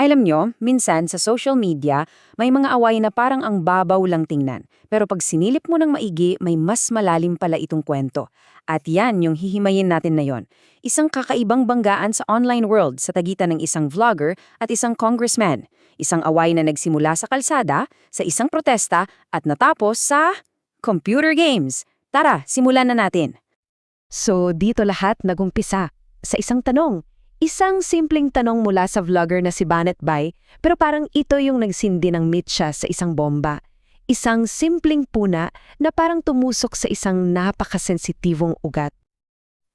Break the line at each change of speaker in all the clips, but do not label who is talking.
Alam nyo, minsan sa social media, may mga away na parang ang babaw lang tingnan. Pero pag sinilip mo ng maigi, may mas malalim pala itong kwento. At yan yung hihimayin natin na yon. Isang kakaibang banggaan sa online world sa tagitan ng isang vlogger at isang congressman. Isang away na nagsimula sa kalsada, sa isang protesta, at natapos sa computer games. Tara, simulan na natin.
So, dito lahat nagumpisa sa isang tanong. Isang simpleng tanong mula sa vlogger na si Banat Bay, pero parang ito yung nagsindi ng mitya sa isang bomba. Isang simpleng puna na parang tumusok sa isang napakasensitibong ugat.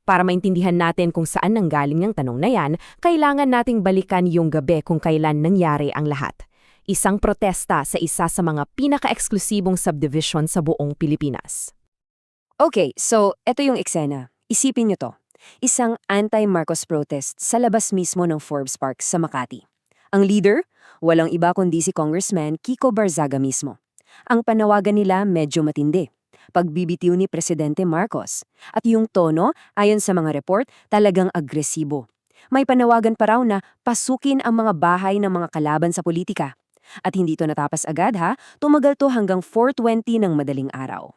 Para maintindihan natin kung saan nanggaling ang tanong na yan, kailangan nating balikan yung gabi kung kailan nangyari ang lahat. Isang protesta sa isa sa mga pinaka-eksklusibong subdivision sa buong Pilipinas.
Okay, so ito yung eksena. Isipin nyo to. Isang anti-Marcos protest sa labas mismo ng Forbes Park sa Makati. Ang leader, walang iba kundi si Congressman Kiko Barzaga mismo. Ang panawagan nila medyo matindi. Pagbibitiw ni Presidente Marcos. At yung tono, ayon sa mga report, talagang agresibo. May panawagan pa raw na pasukin ang mga bahay ng mga kalaban sa politika. At hindi to natapas agad ha, tumagal to hanggang 4:20 ng madaling araw.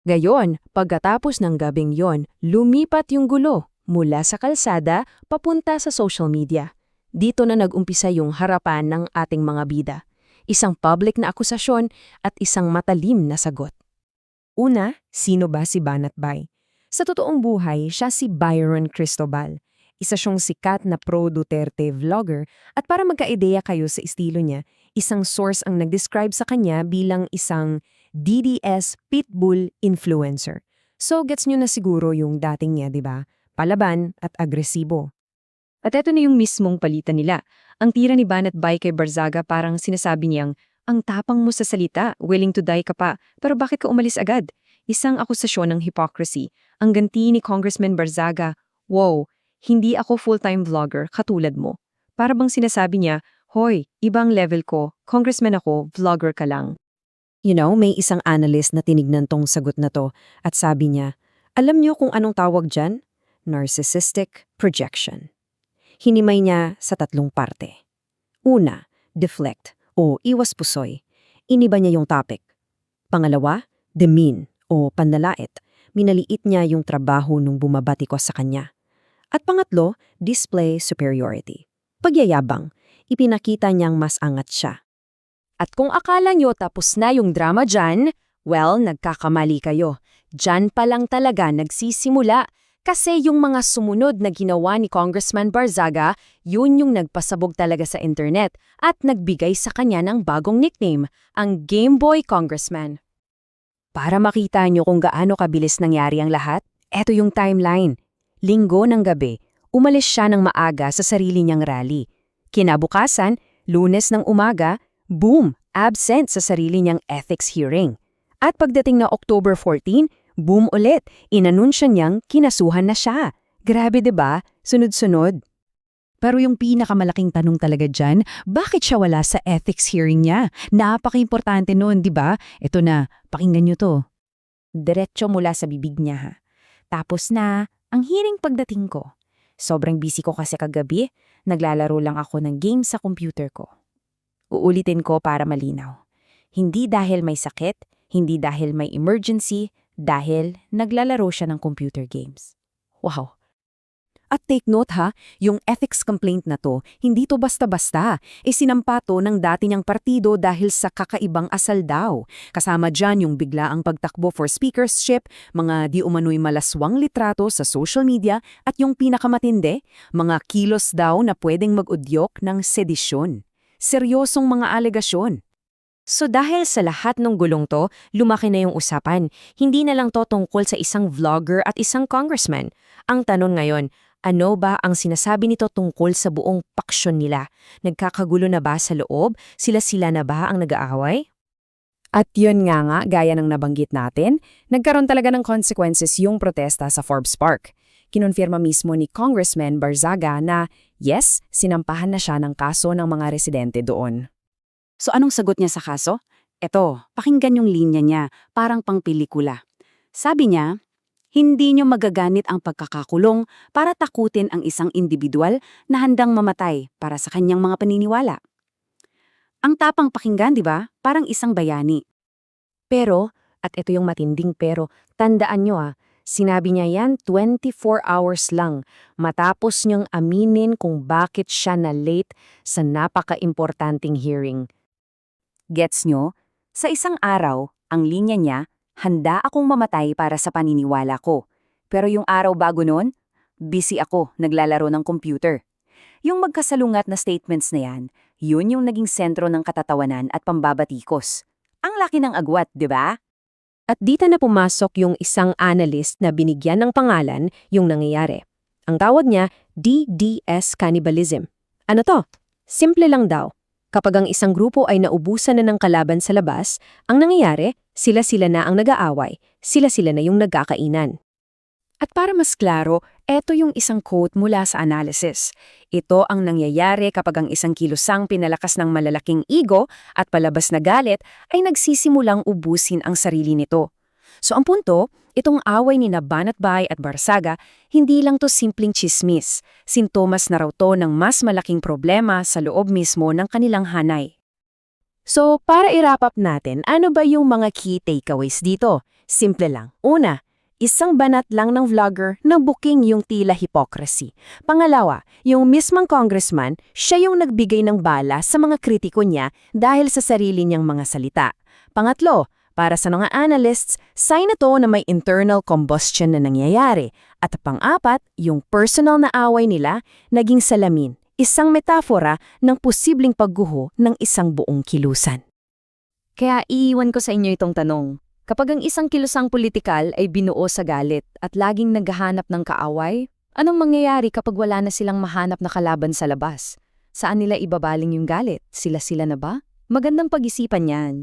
Gayon, pagkatapos ng gabing yon, lumipat yung gulo mula sa kalsada papunta sa social media. Dito na nag-umpisa yung harapan ng ating mga bida. Isang public na akusasyon at isang matalim na sagot.
Una, sino ba si Banat Bay? Sa totoong buhay, siya si Byron Cristobal. Isa siyang sikat na pro-Duterte vlogger at para magka-ideya kayo sa estilo niya, isang source ang nag-describe sa kanya bilang isang DDS Pitbull influencer. So gets nyo na siguro yung dating niya, di ba? Palaban at agresibo. At eto na yung mismong palitan nila. Ang tira ni Banat Bay kay Barzaga parang sinasabi niyang, ang tapang mo sa salita, willing to die ka pa, pero bakit ka umalis agad? Isang akusasyon ng hypocrisy. Ang ganti ni Congressman Barzaga, wow, hindi ako full-time vlogger katulad mo. Para bang sinasabi niya, hoy, ibang level ko, congressman ako, vlogger ka lang.
You know, may isang analyst na tinignan tong sagot na to at sabi niya, alam niyo kung anong tawag dyan? Narcissistic projection. Hinimay niya sa tatlong parte. Una, deflect o iwas pusoy. Iniba niya yung topic. Pangalawa, demean o panlalait. Minaliit niya yung trabaho nung bumabatikos sa kanya. At pangatlo, display superiority. Pagyayabang, ipinakita niyang mas angat siya.
At kung akala nyo tapos na yung drama dyan, well, nagkakamali kayo. Dyan pa lang talaga nagsisimula. Kasi yung mga sumunod na ginawa ni Congressman Barzaga, yun yung nagpasabog talaga sa internet at nagbigay sa kanya ng bagong nickname, ang Game Boy Congressman. Para makita nyo kung gaano kabilis nangyari ang lahat, eto yung timeline. Linggo ng gabi, umalis siya ng maaga sa sarili niyang rally. Kinabukasan, Lunes ng umaga, boom, absent sa sarili niyang ethics hearing. At pagdating na October 14, boom ulit, inanunsya niyang kinasuhan na siya. Grabe 'di ba? Sunod-sunod.
Pero yung pinakamalaking tanong talaga dyan, bakit siya wala sa ethics hearing niya? Napaka-importante noon, di ba? Ito na, pakinggan niyo to.
Diretso mula sa bibig niya ha. Tapos na, ang hearing pagdating ko. Sobrang busy ko kasi kagabi, naglalaro lang ako ng game sa computer ko. Uulitin ko para malinaw. Hindi dahil may sakit, hindi dahil may emergency, dahil naglalaro siya ng computer games. Wow! At take note ha, yung ethics complaint na to, hindi to basta-basta. Sinampa to ng dati niyang partido dahil sa kakaibang asal daw. Kasama dyan yung biglaang pagtakbo for speakership, mga di umano'y malaswang litrato sa social media, at yung pinakamatindi, mga kilos daw na pwedeng mag-udyok ng sedisyon. Seryosong mga alegasyon. So dahil sa lahat ng gulong to, lumaki na yung usapan. Hindi na lang to tungkol sa isang vlogger at isang congressman. Ang tanong ngayon, ano ba ang sinasabi nito tungkol sa buong paksyon nila? Nagkakagulo na ba sa loob? Sila-sila na ba ang nag-aaway?
At yun nga, gaya ng nabanggit natin, nagkaroon talaga ng consequences yung protesta sa Forbes Park. Kinonfirma mismo ni Congressman Barzaga na yes, sinampahan na siya ng kaso ng mga residente doon. So anong sagot niya sa kaso? Eto, pakinggan yung linya niya, parang pang pelikula. Sabi niya,
Hindi nyo magagamit ang pagkakakulong para takutin ang isang individual na handang mamatay para sa kanyang mga paniniwala. Ang tapang pakinggan, di ba? Parang isang bayani.
Pero, at ito yung matinding pero, tandaan nyo sinabi niya yan 24 hours lang matapos niyang aminin kung bakit siya na late sa napaka-importanting hearing.
Gets nyo? Sa isang araw, ang linya niya, handa akong mamatay para sa paniniwala ko. Pero yung araw bago nun, busy ako, naglalaro ng computer. Yung magkasalungat na statements na yan, yun yung naging sentro ng katatawanan at pambabatikos. Ang laki ng agwat, di ba?
At dito na pumasok yung isang analyst na binigyan ng pangalan yung nangyayari. Ang tawag niya DDS cannibalism. Ano to? Simple lang daw. Kapag ang isang grupo ay naubusan na ng kalaban sa labas, ang nangyayari, sila-sila na ang nag-aaway, sila-sila na yung nagkakainan.
At para mas klaro, eto yung isang quote mula sa analysis. Ito ang nangyayari kapag ang isang kilusang pinalakas ng malalaking ego at palabas na galit ay nagsisimulang ubusin ang sarili nito. So ang punto, itong away ni Banatbay at Barsaga, hindi lang to simpleng chismis. Sintomas na raw to ng mas malaking problema sa loob mismo ng kanilang hanay.
So, para i-wrap up natin, ano ba yung mga key takeaways dito? Simple lang. Una, isang banat lang ng vlogger na booking yung tila hypocrisy. Pangalawa, yung mismong congressman, siya yung nagbigay ng bala sa mga kritiko niya dahil sa sarili niyang mga salita. Pangatlo, para sa mga analysts, sign na to na may internal combustion na nangyayari. At pang-apat, yung personal na away nila naging salamin, isang metafora ng posibleng pagguho ng isang buong kilusan.
Kaya iiwan ko sa inyo itong tanong. Kapag ang isang kilusang politikal ay binuo sa galit at laging naghahanap ng kaaway, anong mangyayari kapag wala na silang mahanap na kalaban sa labas? Saan nila ibabaling yung galit? Sila-sila na ba? Magandang pag-isipan yan.